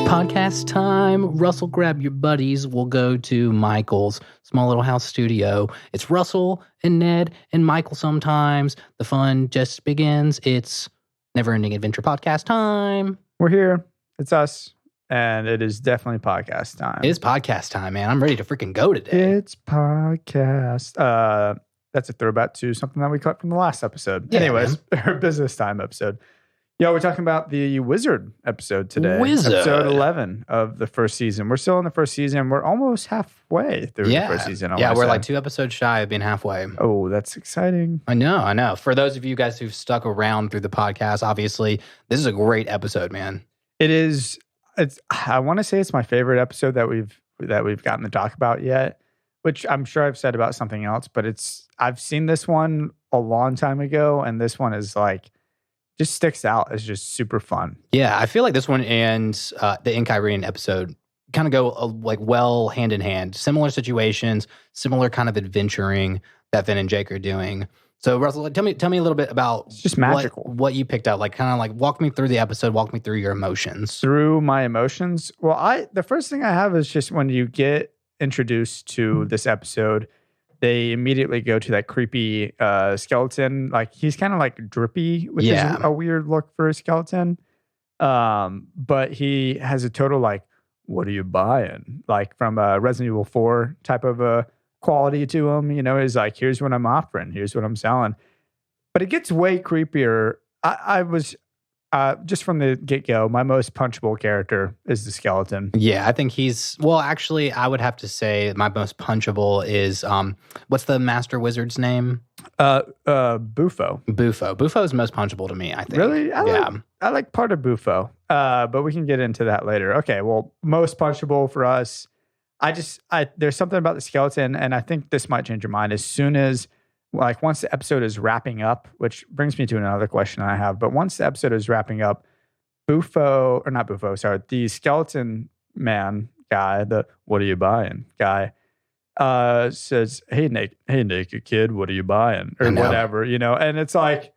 Podcast time. Russell, grab your buddies. We'll go to Michael's small little house studio. It's Russell and Ned and Michael sometimes. The fun just begins. It's Never Ending Adventure Podcast time. We're here. It's us. And it is definitely podcast time. It is podcast time, man. I'm ready to freaking go today. It's podcast. That's a throwback to something that we cut from the last episode. Yeah, anyways, our business time episode. Yeah, we're talking about the Wizard episode today. Wizard. Episode 11 of the first season. We're still in the first season. We're almost halfway through the first season. Yeah, we're like 2 episodes shy of being halfway. Oh, that's exciting. I know. For those of you guys who've stuck around through the podcast, obviously, this is a great episode, man. It is. I want to say it's my favorite episode that we've gotten to talk about yet, which I'm sure I've said about something else, but I've seen this one a long time ago, and this one is like, just sticks out as just super fun. Yeah, I feel like this one and the Inkyrian episode kind of go like well hand in hand. Similar situations, similar kind of adventuring that Finn and Jake are doing. So Russell, tell me a little bit about it's just magical. What you picked out. Like kind of like walk me through the episode, walk me through your emotions. Through my emotions? Well, the first thing I have is just when you get introduced to this episode, they immediately go to that creepy skeleton. Like he's kind of like drippy, which is a weird look for a skeleton. But he has a total like, what are you buying? Like from a Resident Evil 4 type of a quality to him. You know, he's like, here's what I'm offering. Here's what I'm selling. But it gets way creepier. I was just from the get-go, my most punchable character is the skeleton. Yeah, I think actually, I would have to say my most punchable is, what's the master wizard's name? Bufo. Bufo is most punchable to me, I think. Really? I like part of Bufo, but we can get into that later. Okay, well, most punchable for us. There's something about the skeleton, and I think this might change your mind as soon as, like once the episode is wrapping up, which brings me to another question I have. But once the episode is wrapping up, the skeleton man guy, the what are you buying guy, says, hey naked kid, what are you buying? Or whatever, you know, and it's like,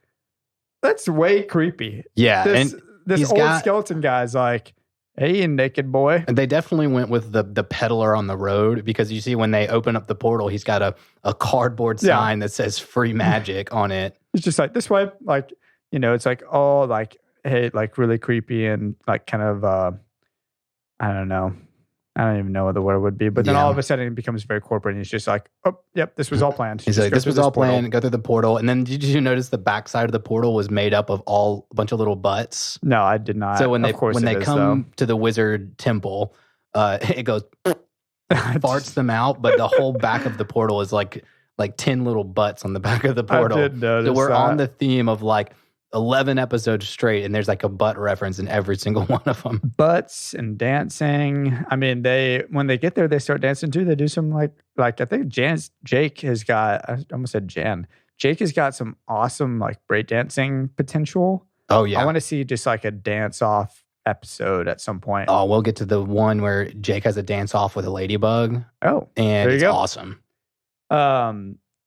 that's way creepy. Yeah. This old skeleton guy's like, hey, naked boy. And they definitely went with the peddler on the road, because you see when they open up the portal, he's got a cardboard sign that says free magic on it. It's just like this way, like, you know, it's like, oh, like, hey, like really creepy and like kind of, I don't know. I don't even know what the word would be. But then all of a sudden it becomes very corporate and he's just like, oh, yep, this was all planned. He's like, this was all planned. Go through the portal. And then did you notice the backside of the portal was made up of a bunch of little butts? No, I did not. So when they come to the wizard temple, it goes, farts them out. But the whole back of the portal is like 10 little butts on the back of the portal. I did notice so we're that. on the theme of like 11 episodes straight, and there's like a butt reference in every single one of them. Butts and dancing. I mean, when they get there, they start dancing too. They do some like I think Jake has got, I almost said Jan. Jake has got some awesome like breakdancing potential. Oh yeah. I want to see just like a dance off episode at some point. Oh, we'll get to the one where Jake has a dance off with a ladybug. Oh, and it's awesome.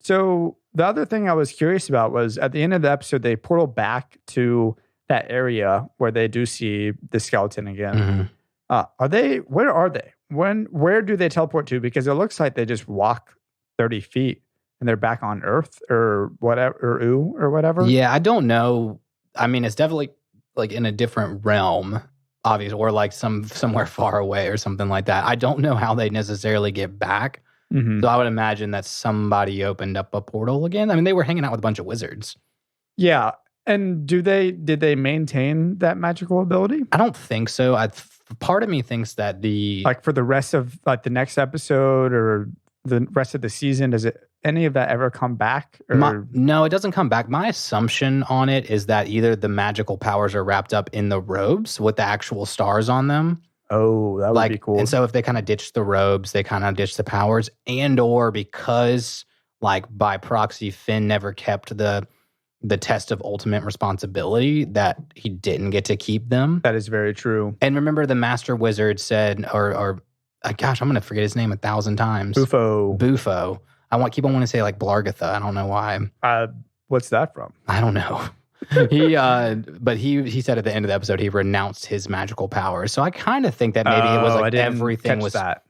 So the other thing I was curious about was at the end of the episode, they portal back to that area where they do see the skeleton again. Mm-hmm. Where are they? Where do they teleport to? Because it looks like they just walk 30 feet and they're back on Earth or whatever, or whatever. Yeah, I don't know. I mean, it's definitely like in a different realm, obviously, or like somewhere far away or something like that. I don't know how they necessarily get back. Mm-hmm. So I would imagine that somebody opened up a portal again. I mean, they were hanging out with a bunch of wizards. Yeah. And did they maintain that magical ability? I don't think so. Part of me thinks that like for the rest of like the next episode or the rest of the season, does any of that ever come back? No, it doesn't come back. My assumption on it is that either the magical powers are wrapped up in the robes with the actual stars on them. Oh, that would be cool. And so if they kind of ditch the robes, they kind of ditch the powers, and or because like by proxy, Finn never kept the test of ultimate responsibility, that he didn't get to keep them. That is very true. And remember, the master wizard said, or gosh, I'm going to forget his name 1,000 times. Bufo. I keep on wanting to say like Blargatha. I don't know why. What's that from? I don't know. But he said at the end of the episode he renounced his magical powers. So I kind of think that maybe it was like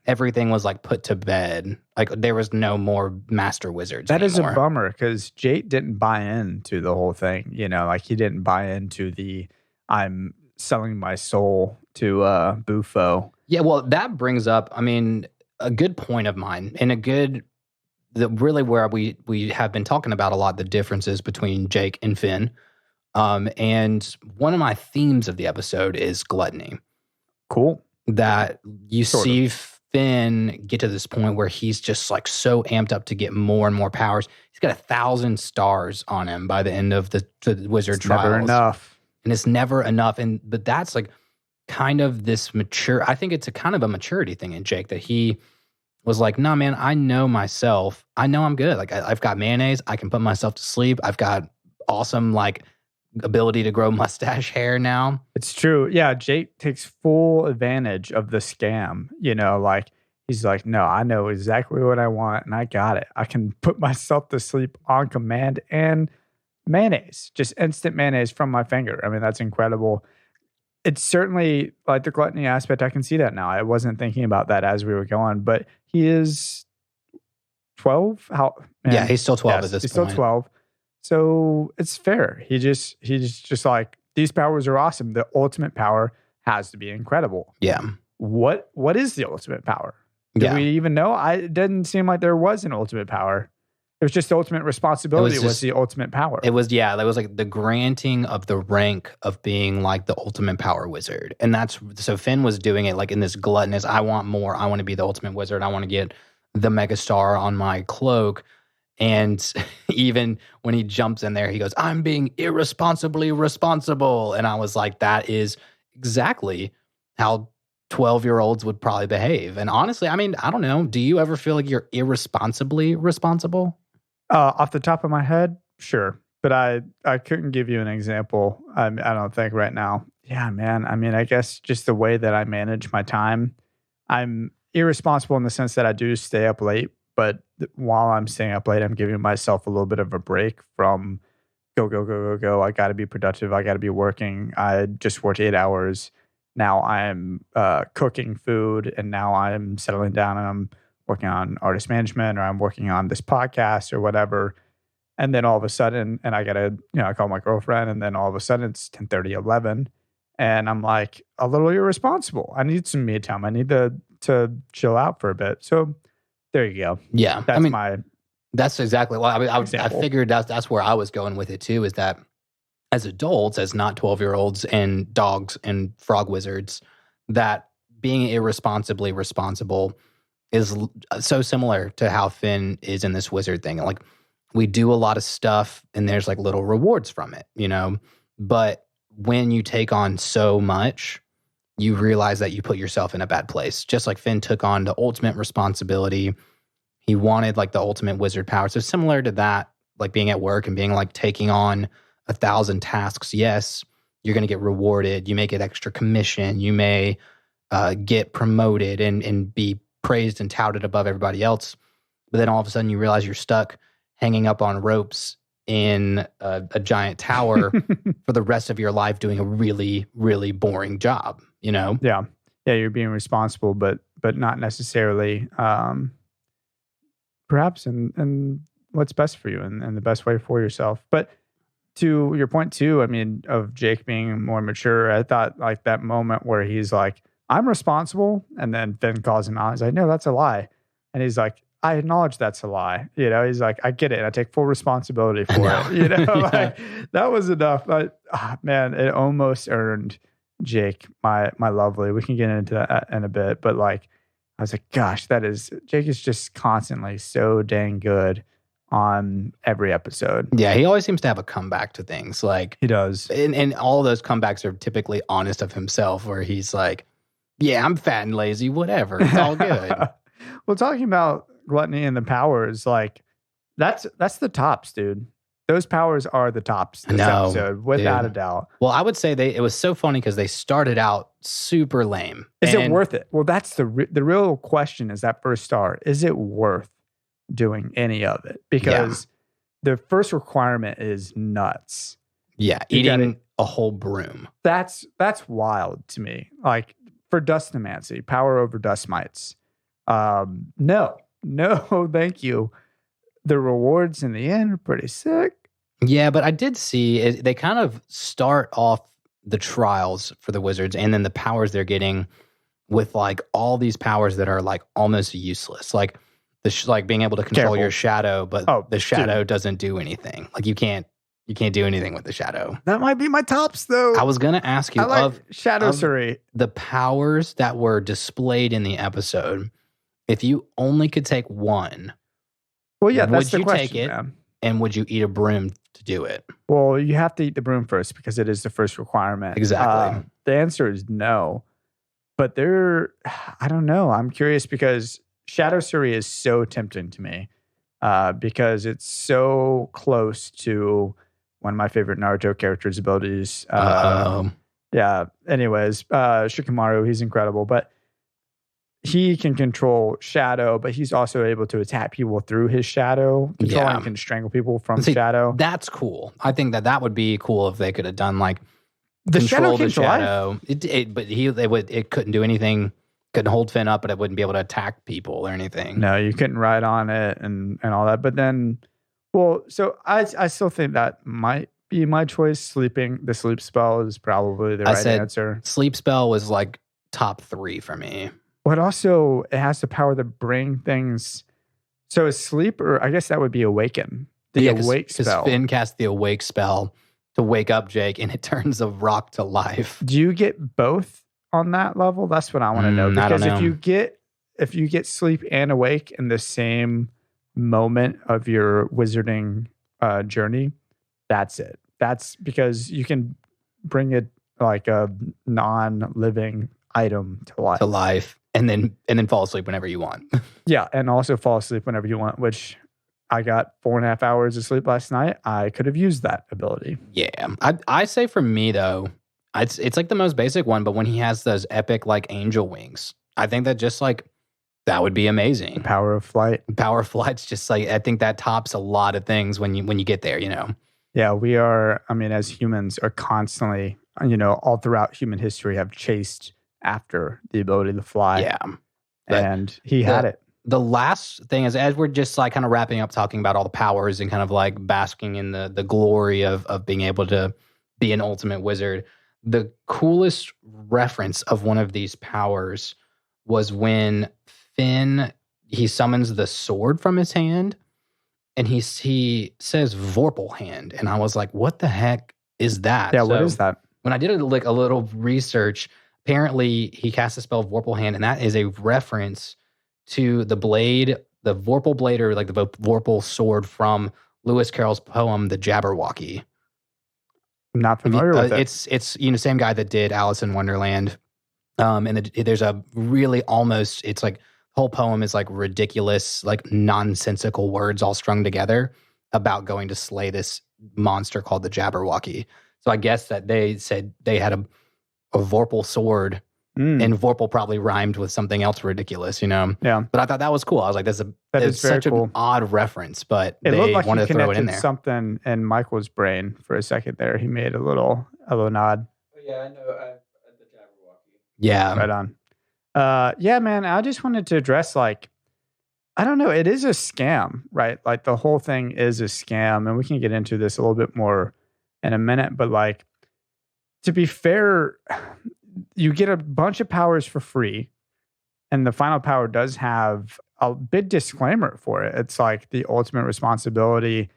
everything was like put to bed. Like there was no more master wizards. That anymore. is a bummer because Jake didn't buy into the whole thing. You know, like he didn't buy into the I'm selling my soul to Bufo. Yeah, well, that brings up, I mean, a good point of mine and really where we have been talking about a lot the differences between Jake and Finn. And one of my themes of the episode is gluttony. Cool. That you see Finn get to this point where he's just like so amped up to get more and more powers. He's got 1,000 stars on him by the end of the wizard trials. Never enough. And it's never enough. But that's like kind of this I think it's a kind of a maturity thing in Jake that he was like, nah, man, I know myself. I know I'm good. Like I've got mayonnaise. I can put myself to sleep. I've got awesome like ability to grow mustache hair now. It's true. Yeah, Jake takes full advantage of the scam. You know, like he's like, no, I know exactly what I want and I got it. I can put myself to sleep on command and mayonnaise, just instant mayonnaise from my finger. I mean, that's incredible. It's certainly like the gluttony aspect. I can see that now. I wasn't thinking about that as we were going, but he is 12. Yeah, he's still 12 at this point. He's still 12. So it's fair. He's just like, these powers are awesome. The ultimate power has to be incredible. Yeah. What is the ultimate power? Do we even know? It didn't seem like there was an ultimate power. It was just the ultimate responsibility was the ultimate power. It was, that was like the granting of the rank of being like the ultimate power wizard. And so Finn was doing it like in this gluttonous, I want more. I want to be the ultimate wizard. I want to get the megastar on my cloak. And even when he jumps in there, he goes, I'm being irresponsibly responsible. And I was like, that is exactly how 12-year-olds would probably behave. And honestly, I mean, I don't know. Do you ever feel like you're irresponsibly responsible? Off the top of my head, sure. But I couldn't give you an example. I don't think right now. Yeah, man. I mean, I guess just the way that I manage my time, I'm irresponsible in the sense that I do stay up late. But while I'm staying up late, I'm giving myself a little bit of a break from go. I got to be productive. I got to be working. I just worked 8 hours. Now I'm cooking food, and now I'm settling down and I'm working on artist management, or I'm working on this podcast or whatever. And then all of a sudden, and I got to, I call my girlfriend, and then all of a sudden it's 10:30, 11. And I'm like a little irresponsible. I need some me time. I need to chill out for a bit. So there you go. Yeah. That's exactly what I figured that's where I was going with it too, is that as adults, as not 12-year-olds and dogs and frog wizards, that being irresponsibly responsible is so similar to how Finn is in this wizard thing. Like we do a lot of stuff and there's like little rewards from it, but when you take on so much, you realize that you put yourself in a bad place. Just like Finn took on the ultimate responsibility. He wanted like the ultimate wizard power. So similar to that, like being at work and being like taking on 1,000 tasks. Yes, you're going to get rewarded. You may get extra commission. You may get promoted and be praised and touted above everybody else. But then all of a sudden you realize you're stuck hanging up on ropes in a giant tower for the rest of your life doing a really, really boring job, Yeah, you're being responsible, but not necessarily perhaps in what's best for you and the best way for yourself. But to your point too, I mean, of Jake being more mature, I thought like that moment where he's like, I'm responsible, and then Finn calls him out. He's like, no, that's a lie. And he's like, I acknowledge that's a lie. He's like, I get it. I take full responsibility for it. Yeah. Like that was enough. But man, it almost earned Jake, my lovely. We can get into that in a bit, but like, I was like, gosh, Jake is just constantly so dang good on every episode. Yeah, he always seems to have a comeback to things. Like he does. And all of those comebacks are typically honest of himself, where he's like, yeah, I'm fat and lazy, whatever. It's all good. Well, talking about gluttony and the powers, like that's the tops, dude. those powers are the tops this episode, without a doubt. Well, I would say it was so funny because they started out super lame. Is it worth it? Well, that's the real question is that first star. Is it worth doing any of it? Because the first requirement is nuts. Yeah, eating a whole broom. That's wild to me. Like for dustomancy, power over dust mites. No, thank you. The rewards in the end are pretty sick. Yeah, but I did see it, they kind of start off the trials for the wizards and then the powers they're getting with like all these powers that are like almost useless. Like like being able to control your shadow, but the shadow doesn't do anything. Like you can't do anything with the shadow. That might be my tops though. I was going to ask you of Shadow Surrey. The powers that were displayed in the episode, if you only could take one, well, yeah, that's the question, take it, man. And would you eat a broom to do it? Well, you have to eat the broom first because it is the first requirement. Exactly. The answer is no. But I don't know. I'm curious because Shadow Surrey is so tempting to me because it's so close to one of my favorite Naruto characters' abilities. Yeah. Anyways, Shikamaru, he's incredible. But he can control shadow, but he's also able to attack people through his shadow. And can strangle people from shadow. That's cool. I think that would be cool if they could have done like the control the shadow. But it couldn't do anything. Couldn't hold Finn up, but it wouldn't be able to attack people or anything. No, you couldn't ride on it and all that. But then, well, so I still think that might be my choice. The sleep spell is probably the right answer. Sleep spell was like top 3 for me. But also, it has the power to bring things. So is sleep, or I guess that would be awaken. Awake spell. Because Finn cast the awake spell to wake up Jake, and it turns a rock to life. Do you get both on that level? That's what I want to know. Because if you get sleep and awake in the same moment of your wizarding journey, that's it. That's because you can bring it like a non-living item to life. And then fall asleep whenever you want. Yeah, and also fall asleep whenever you want, which I got 4.5 hours of sleep last night. I could have used that ability. Yeah. I say for me, though, it's like the most basic one, but when he has those epic, like, angel wings, I think that just, like, that would be amazing. The power of flight. Power of flight's just, like, I think that tops a lot of things when you get there, you know? Yeah, we are, as humans, are constantly, all throughout human history have chased after the ability to fly. Yeah. And he had it. The last thing is, as we're just like kind of wrapping up talking about all the powers and kind of like basking in the glory of being able to be an ultimate wizard, the coolest reference of one of these powers was when Finn, he summons the sword from his hand and he says Vorpal hand. And I was like, what the heck is that? Yeah, what is that? When I did a little research, apparently, he cast a spell of Vorpal Hand, and that is a reference to the blade, the Vorpal blade, or like the Vorpal sword from Lewis Carroll's poem, The Jabberwocky. I'm not familiar with it. It's same guy that did Alice in Wonderland. And there's a really it's like the whole poem is like ridiculous, like nonsensical words all strung together about going to slay this monster called the Jabberwocky. So I guess that they said they had a Vorpal sword, and Vorpal probably rhymed with something else ridiculous, Yeah. But I thought that was cool. I was like, that's such an odd reference, but it they looked like wanted he to throw it in there. Something in Michael's brain for a second there. He made a little nod. Oh, yeah, I know. The Jabberwocky. Yeah. Right on. Yeah, man, I just wanted to address, like, I don't know. It is a scam, right? Like, the whole thing is a scam, and we can get into this a little bit more in a minute, but, like, to be fair, you get a bunch of powers for free, and the final power does have a big disclaimer for it. It's like the ultimate responsibility,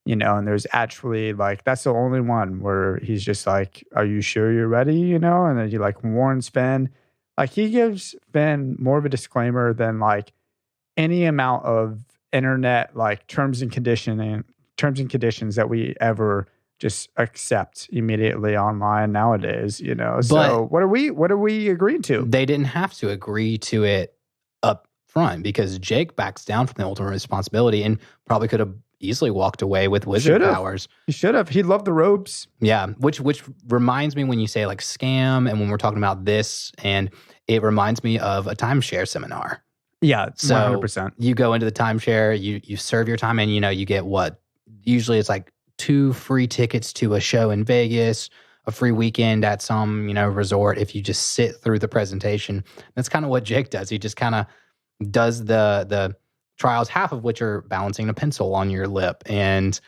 and there's actually like, that's the only one where he's just like, are you sure you're ready? And then he like warns Finn. Like he gives Finn more of a disclaimer than like any amount of internet like terms and conditions that we ever just accept immediately online nowadays, So what are we agreeing to? They didn't have to agree to it up front because Jake backs down from the ultimate responsibility and probably could have easily walked away with wizard powers. He should have. He loved the robes. Yeah, which reminds me when you say like scam and when we're talking about this, and it reminds me of a timeshare seminar. Yeah, so 100%. You go into the timeshare, you serve your time, and you get what? Usually it's like 2 free tickets to a show in Vegas, a free weekend at some, resort if you just sit through the presentation. That's kind of what Jake does. He just kind of does the trials, half of which are balancing a pencil on your lip and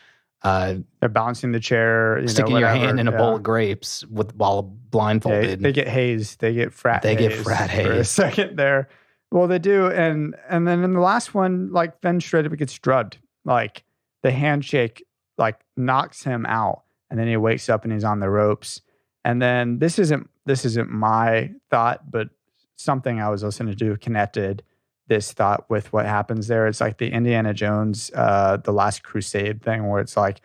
they're balancing the chair, sticking your hand in a bowl of grapes while blindfolded. They get hazed. They get frat haze for a second there. Well, they do. And then in the last one, like Finn straight up gets drugged. Like the handshake like knocks him out. And then he wakes up and he's on the ropes. And then this isn't my thought, but something I was listening to connected this thought with what happens there. It's like the Indiana Jones, the Last Crusade thing, where it's like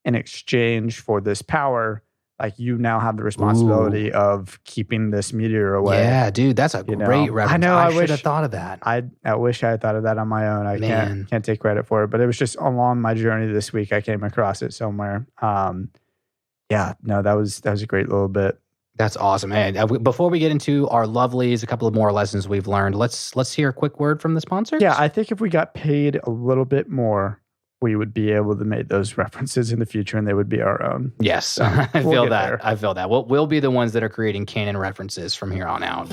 in exchange for this power, like you now have the responsibility of keeping this meteor away. Yeah, dude, that's a great reference. I know. I should have thought of that. I wish I had thought of that on my own. I can't take credit for it, but it was just along my journey this week. I came across it somewhere. That was a great little bit. That's awesome. Hey, before we get into our lovelies, a couple of more lessons we've learned, let's hear a quick word from the sponsors. Yeah, I think if we got paid a little bit more, we would be able to make those references in the future and they would be our own. Yes, so I feel that. There. I feel that. We'll be the ones that are creating canon references from here on out.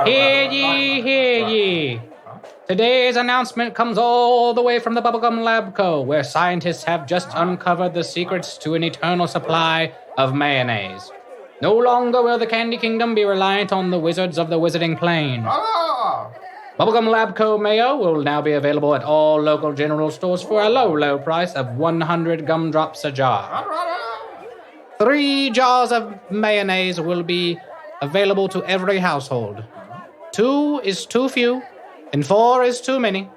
Hear ye, hear ye. Today's announcement comes all the way from the Bubblegum Lab Co., where scientists have just uncovered the secrets to an eternal supply of mayonnaise. No longer will the Candy Kingdom be reliant on the wizards of the Wizarding Plane. Bubblegum Lab Co. mayo will now be available at all local general stores for a low, low price of 100 gumdrops a jar. 3 jars of mayonnaise will be available to every household. 2 is too few, and 4 is too many.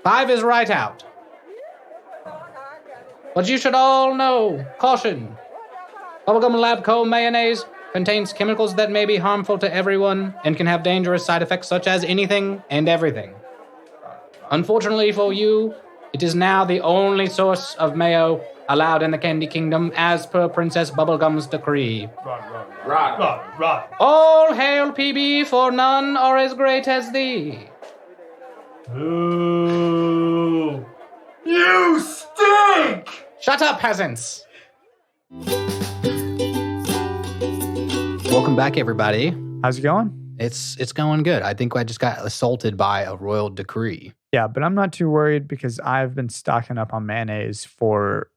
5 is right out. But you should all know, caution. Bubblegum Lab Co. mayonnaise contains chemicals that may be harmful to everyone and can have dangerous side effects such as anything and everything. Unfortunately for you, it is now the only source of mayo allowed in the Candy Kingdom as per Princess Bubblegum's decree. Run. All hail PB, for none are as great as thee. Ooh. You stink! Shut up, peasants! Welcome back, everybody. How's it going? It's going good. I think I just got assaulted by a royal decree. Yeah, but I'm not too worried because I've been stocking up on mayonnaise for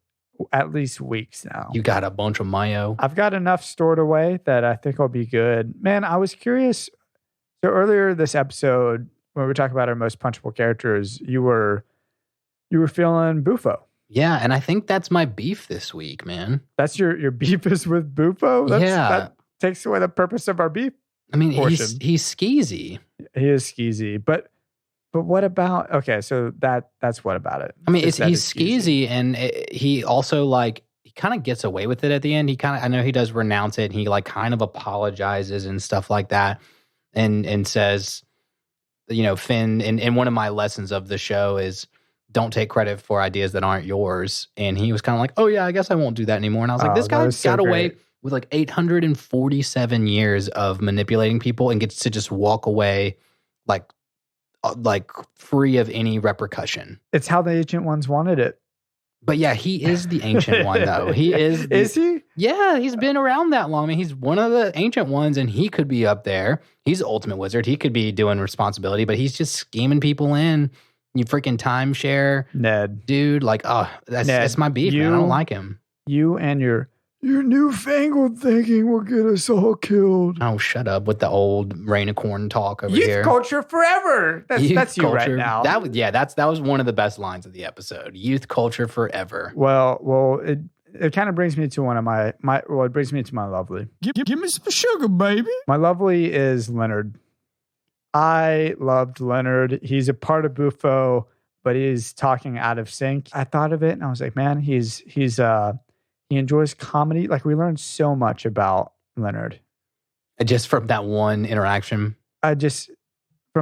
at least weeks now. You got a bunch of mayo. I've got enough stored away that I think I'll be good. Man, I was curious. So earlier this episode, when we were talking about our most punchable characters, you were feeling Bufo. Yeah, and I think that's my beef this week, man. That's your beef is with Bufo? That takes away the purpose of our beef. I mean, portion. he's skeezy. He is skeezy, but what about? Okay, so that's what about it? I mean, he's skeezy, and he also he kind of gets away with it at the end. I know he does renounce it. And he kind of apologizes and stuff like that, and says, Finn. And one of my lessons of the show is don't take credit for ideas that aren't yours. And he was kind of like, oh yeah, I guess I won't do that anymore. And I was like, this guy got away with 847 years of manipulating people and gets to just walk away like free of any repercussion. It's how the ancient ones wanted it. But yeah, he is the ancient one though. He is. Is he? Yeah, he's been around that long. I mean, he's one of the ancient ones and he could be up there. He's the ultimate wizard. He could be doing responsibility, but he's just scheming people in. You freaking timeshare. Ned. Dude, that's my beef, man. I don't like him. You and your newfangled thinking will get us all killed. Oh, shut up with the old rain of corn talk over here. Youth culture forever. That's you culture, right now. That was one of the best lines of the episode. Youth culture forever. Well, it kind of brings me to one of my it brings me to my lovely. Give me some sugar, baby. My lovely is Leonard. I loved Leonard. He's a part of Bufo, but he's talking out of sync. I thought of it and I was like, man, he enjoys comedy. We learned so much about Leonard. Just from that one interaction. From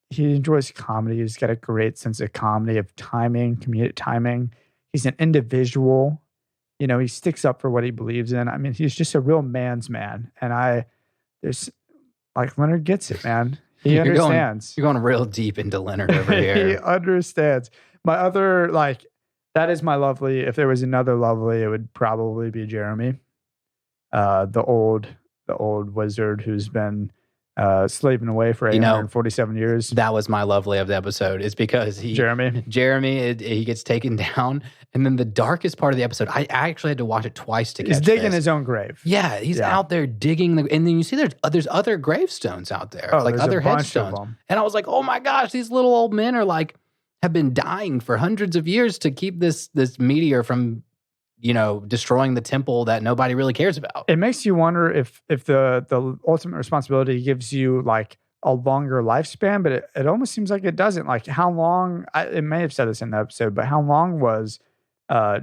he enjoys comedy. He's got a great sense of comedy, of timing, comedic timing. He's an individual. You know, he sticks up for what he believes in. I mean, he's just a real man's man. And Leonard gets it, man. He understands. You're going real deep into Leonard over here. He understands. My other, that is my lovely. If there was another lovely, it would probably be Jeremy. The old wizard who's been slaving away for 847 years. That was my lovely of the episode. It's because Jeremy, he ges taken down. And then the darkest part of the episode, I actually had to watch it twice to catch He's digging his own grave. Yeah, he's out there digging. And then you see there's other gravestones out there, other headstones. And I was like, oh my gosh, these little old men are have been dying for hundreds of years to keep this meteor from destroying the temple that nobody really cares about. It makes you wonder if the ultimate responsibility gives you a longer lifespan, but it almost seems like it doesn't. How long, it may have said this in the episode, but how long was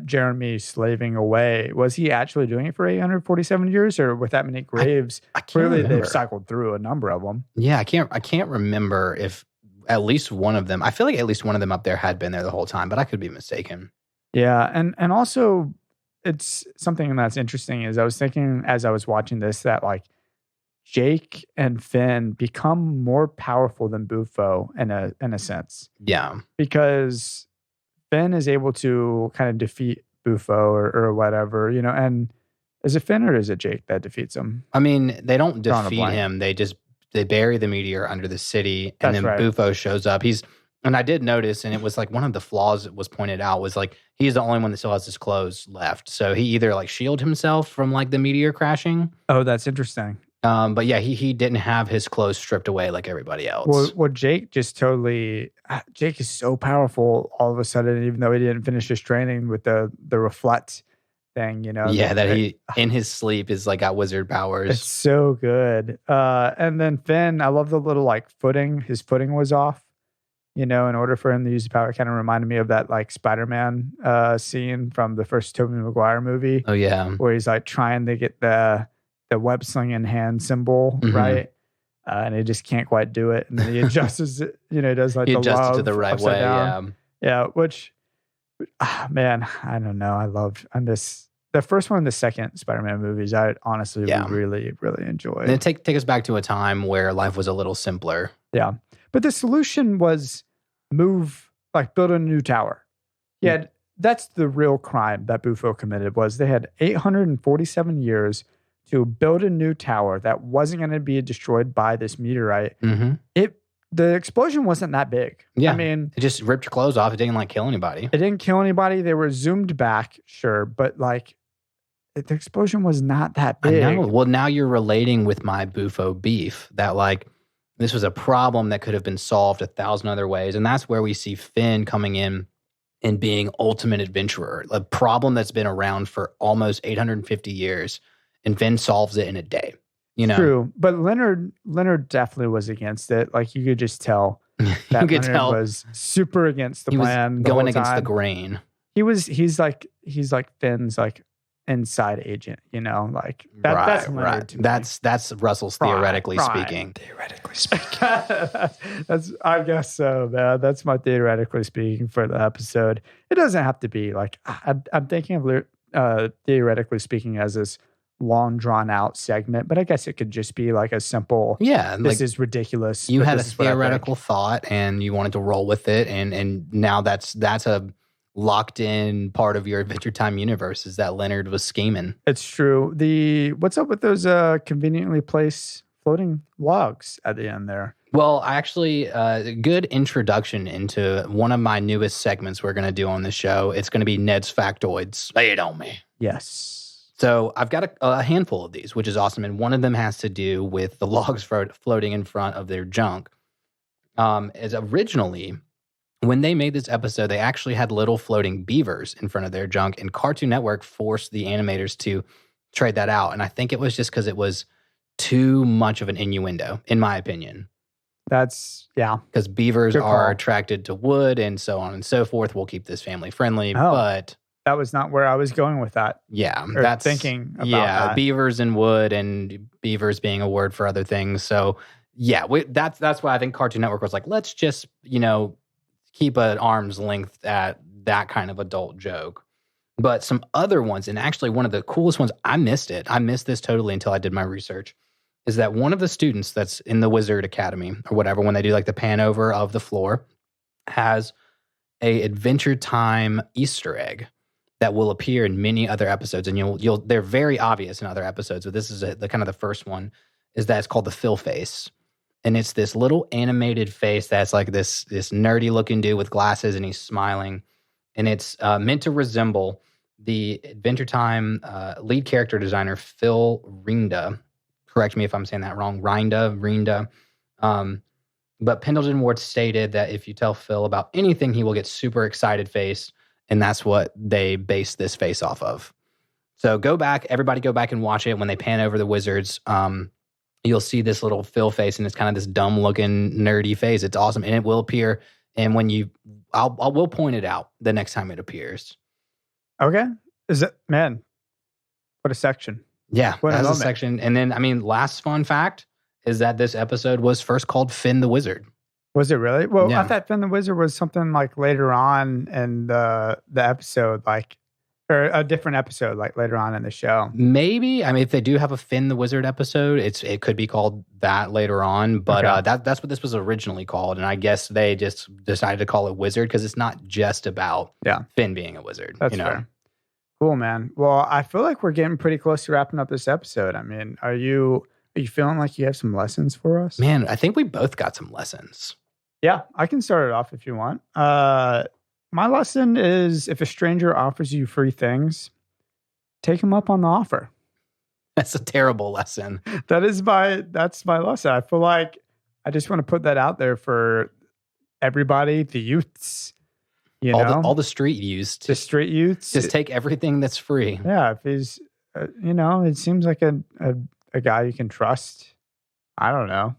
Jeremy slaving away? Was he actually doing it for 847 years, or with that many graves? I can't clearly remember. They've cycled through a number of them. Yeah, I can't remember if at least one of them, I feel like at least one of them up there had been there the whole time, but I could be mistaken. Yeah, and also it's something that's interesting is I was thinking as I was watching this that Jake and Finn become more powerful than Bufo in a sense. Yeah. Because Finn is able to kind of defeat Bufo or whatever, and is it Finn or is it Jake that defeats him? I mean, they don't defeat him. They bury the meteor under the city, and then Bufo shows up. And I did notice, and it was one of the flaws that was pointed out was he's the only one that still has his clothes left. So he either shielded himself from the meteor crashing. Oh, that's interesting. But yeah, he didn't have his clothes stripped away like everybody else. Well, Jake just Jake is so powerful all of a sudden, even though he didn't finish his training with the reflect thing, Yeah, that he in his sleep is got wizard powers. It's so good. And then Finn, I love the little footing. His footing was off. In order for him to use the power, it kind of reminded me of that Spider-Man scene from the first Tobey Maguire movie. Oh yeah, where he's trying to get the web slinging hand symbol right, and he just can't quite do it, and then he adjusts it. He does he the adjusts love it to the right way. Down. Yeah. Which, man, I don't know. I miss the first one and the second Spider-Man movies. I honestly really, really enjoy. And take us back to a time where life was a little simpler. Yeah. But the solution was build a new tower. Yeah, that's the real crime that Bufo committed was they had 847 years to build a new tower that wasn't going to be destroyed by this meteorite. Mm-hmm. The explosion wasn't that big. Yeah. I mean, it just ripped your clothes off. It didn't kill anybody. It didn't kill anybody. They were zoomed back, sure, but the explosion was not that big. I know. Well, now you're relating with my Bufo beef that this was a problem that could have been solved 1,000 other ways. And that's where we see Finn coming in and being ultimate adventurer, a problem that's been around for almost 850 years. And Finn solves it in a day. True. But Leonard definitely was against it. You could just tell that Leonard was super against the plan. Was going against the grain. He's like Finn's inside agent, that's Leonard to me. That's Russell's theoretically speaking. Theoretically speaking. I guess so, man. That's my theoretically speaking for the episode. It doesn't have to be I'm thinking of theoretically speaking as this long drawn out segment, but I guess it could just be a simple this is ridiculous. You had a theoretical thought and you wanted to roll with it, and now that's a locked in part of your Adventure Time universe is that Leonard was scheming. It's true. What's up with those conveniently placed floating logs at the end there? Well, actually, a good introduction into one of my newest segments we're going to do on the show. It's going to be Ned's Factoids. Lay it on me. Yes. So I've got a handful of these, which is awesome. And one of them has to do with the logs floating in front of their junk. As originally, when they made this episode, they actually had little floating beavers in front of their junk, and Cartoon Network forced the animators to trade that out. And I think it was just because it was too much of an innuendo, in my opinion. Because beavers are attracted to wood and so on and so forth. We'll keep this family friendly, but that was not where I was going with that. Yeah, that's thinking about that. Beavers and wood, and beavers being a word for other things. So Yeah, that's why I think Cartoon Network was like, let's just, keep an arm's length at that kind of adult joke. But some other ones, and actually one of the coolest ones, I missed it. I missed this totally until I did my research, is that one of the students that's in the Wizard Academy or whatever, when they do like the pan over of the floor, has a Adventure Time Easter egg that will appear in many other episodes. And they're very obvious in other episodes, but this is the kind of the first one, is that it's called the Phil face. And it's this little animated face that's like this nerdy looking dude with glasses, and he's smiling. And it's meant to resemble the Adventure Time lead character designer, Phil Rinda. Correct me if I'm saying that wrong. Rinda. But Pendleton Ward stated that if you tell Phil about anything, he will get super excited face. And that's what they base this face off of. So everybody go back and watch it. When they pan over the wizards, you'll see this little Phil face, and it's kind of this dumb looking nerdy face. It's awesome. And it will appear. And when we'll point it out the next time it appears. Okay. Man, what a section. Yeah, that's a section. And then, last fun fact is that this episode was first called Finn the Wizard. Was it really? Well, Yeah. I thought Finn the Wizard was something like later on in the episode, or a different episode, like later on in the show. Maybe. If they do have a Finn the Wizard episode, it could be called that later on. But Okay. that's what this was originally called. And I guess they just decided to call it Wizard because it's not just about Finn being a wizard. That's fair. Cool, man. Well, I feel like we're getting pretty close to wrapping up this episode. Are you feeling like you have some lessons for us? Man, I think we both got some lessons. Yeah, I can start it off if you want. My lesson is, if a stranger offers you free things, take them up on the offer. That's a terrible lesson. That's my lesson. I feel like I just want to put that out there for everybody, the youths, all the street youths. the street youths. Just take everything that's free. Yeah, if he's, it seems like a guy you can trust. I don't know.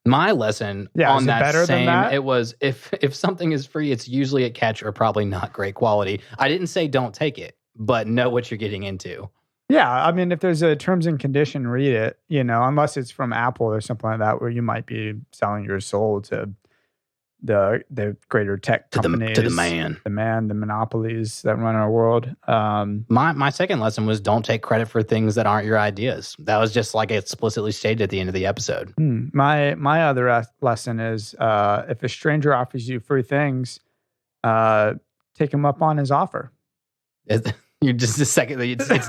My lesson Yeah, on is it that better than that? it was if something is free, it's usually at catch or probably not great quality. I didn't say don't take it, but know what you're getting into. Yeah, if there's a terms and condition, read it. Unless it's from Apple or something like that, where you might be selling your soul to the greater tech companies, to the man, the monopolies that run our world. My second lesson was don't take credit for things that aren't your ideas. That was just like explicitly stated at the end of the episode. My other lesson is, if a stranger offers you free things, take him up on his offer. You're just a second. It's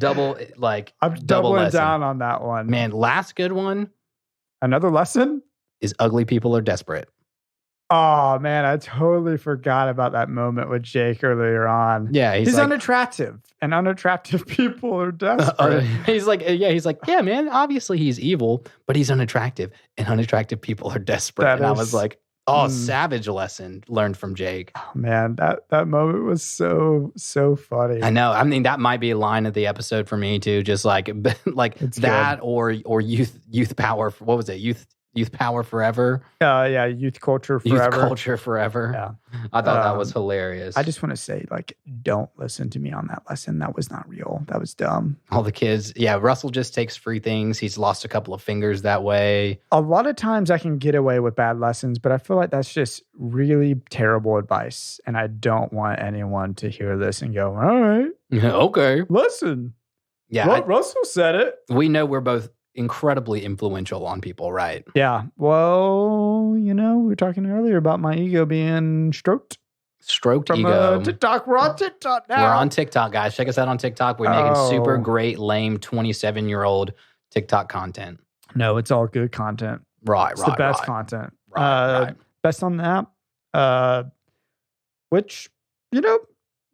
double like I'm double doubling lesson. down on that one. Man, last good one Another lesson? is ugly people are desperate. Oh man, I totally forgot about that moment with Jake earlier on. Yeah, he's like, unattractive, and unattractive people are desperate. he's like, yeah, man. Obviously, he's evil, but he's unattractive, and unattractive people are desperate. I was like, savage lesson learned from Jake. Oh, man, that moment was so funny. I know. That might be a line of the episode for me too. Just like It's that, good. or youth power. What was it? Youth power forever. Yeah, youth culture forever. Youth culture forever. Yeah. I thought that was hilarious. I just want to say, don't listen to me on that lesson. That was not real. That was dumb. All the kids. Yeah, Russell just takes free things. He's lost a couple of fingers that way. A lot of times I can get away with bad lessons, but I feel like that's just really terrible advice. And I don't want anyone to hear this and go, all right, Okay. listen. Yeah. Russell said it. We know we're both incredibly influential on people, right? Yeah. Well, we were talking earlier about my ego being stroked. Stroked From ego. TikTok. We're on TikTok now. We're on TikTok, guys. Check us out on TikTok. We're making super great, lame 27-year-old TikTok content. No, it's all good content. It's the best content. Right. Best on the app. Which,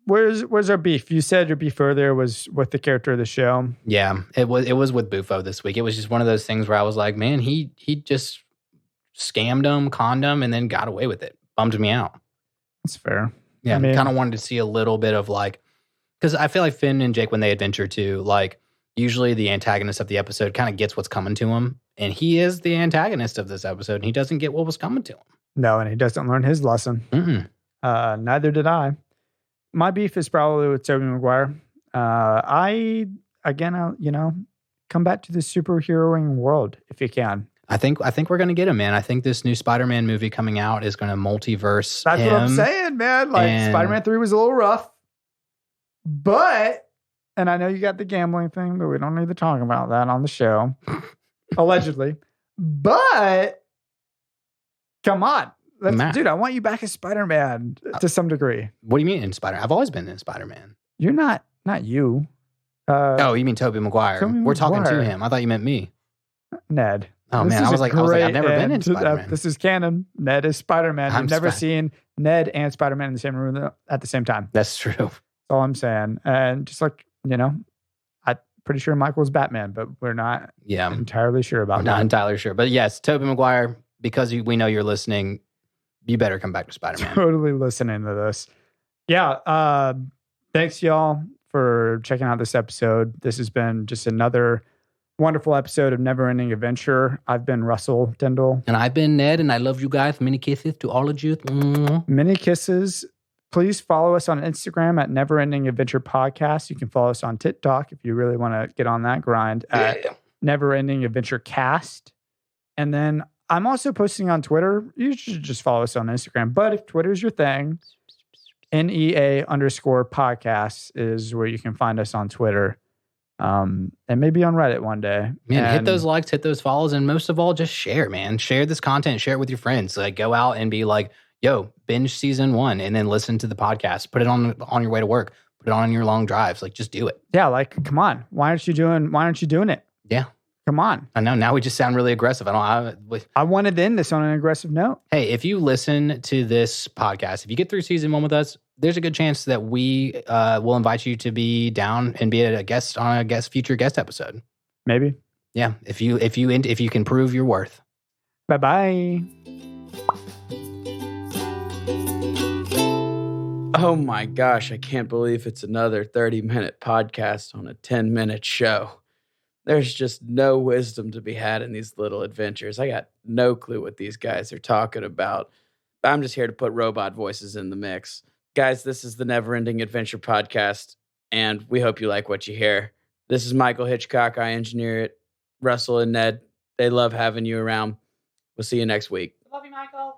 where's our beef? You said your beef earlier was with the character of the show. Yeah, it was with Bufo this week. It was just one of those things where I was like, man, he just scammed him, conned him, and then got away with it. Bummed me out. That's fair. Yeah, I kind of wanted to see a little bit of because I feel like Finn and Jake, when they adventure too, usually the antagonist of the episode kind of gets what's coming to him. And he is the antagonist of this episode, and he doesn't get what was coming to him. No, and he doesn't learn his lesson. Neither did I. My beef is probably with Tobey Maguire. I'll come back to the superheroing world if you can. I think we're going to get him, man. I think this new Spider-Man movie coming out is going to multiverse That's him. what I'm saying, man. Like Spider-Man 3 was a little rough, but, and I know you got the gambling thing, but we don't need to talk about that on the show, allegedly. But come on, dude, I want you back as Spider-Man to some degree. What do you mean in Spider-Man? I've always been in Spider-Man. You're not you. Oh, you mean Tobey Maguire? We're talking to him. I thought you meant me. Ned. Oh man, I was like, I've never been in Spider-Man. This is canon. Ned is Spider-Man. You've never seen Ned and Spider-Man in the same room at the same time. That's true. That's all I'm saying. And just like, I'm pretty sure Michael's Batman, but we're not entirely sure about that. Not entirely sure. But yes, Tobey Maguire, because we know you're listening, you better come back to Spider-Man. Totally listening to this. Yeah. Thanks, y'all, for checking out this episode. This has been just another wonderful episode of Never Ending Adventure. I've been Russell Tyndall. And I've been Ned, and I love you guys. Many kisses to all of you. Many kisses. Please follow us on Instagram at Never Ending Adventure Podcast. You can follow us on TikTok if you really want to get on that grind at Never Ending Adventure Cast. And then I'm also posting on Twitter. You should just follow us on Instagram. But if Twitter's your thing, NEA_podcast is where you can find us on Twitter. And maybe on Reddit one day. Man, hit those likes, hit those follows, and most of all, just share, man. Share this content, share it with your friends. Like, go out and be like, yo, binge season 1 and then listen to the podcast. Put it on your way to work. Put it on your long drives. Like, just do it. Yeah, like, come on. Why aren't you doing it? Yeah. Come on. I know. Now we just sound really aggressive. I wanted to end this on an aggressive note. Hey, if you listen to this podcast, if you get through season 1 with us, there's a good chance that we will invite you to be down and be a guest on a future guest episode. Maybe. Yeah. If you can prove your worth. Bye-bye. Oh my gosh, I can't believe it's another 30-minute podcast on a 10-minute show. There's just no wisdom to be had in these little adventures. I got no clue what these guys are talking about. I'm just here to put robot voices in the mix. Guys, this is the Never Ending Adventure Podcast, and we hope you like what you hear. This is Michael Hitchcock. I engineer it. Russell and Ned, they love having you around. We'll see you next week. Love you, Michael.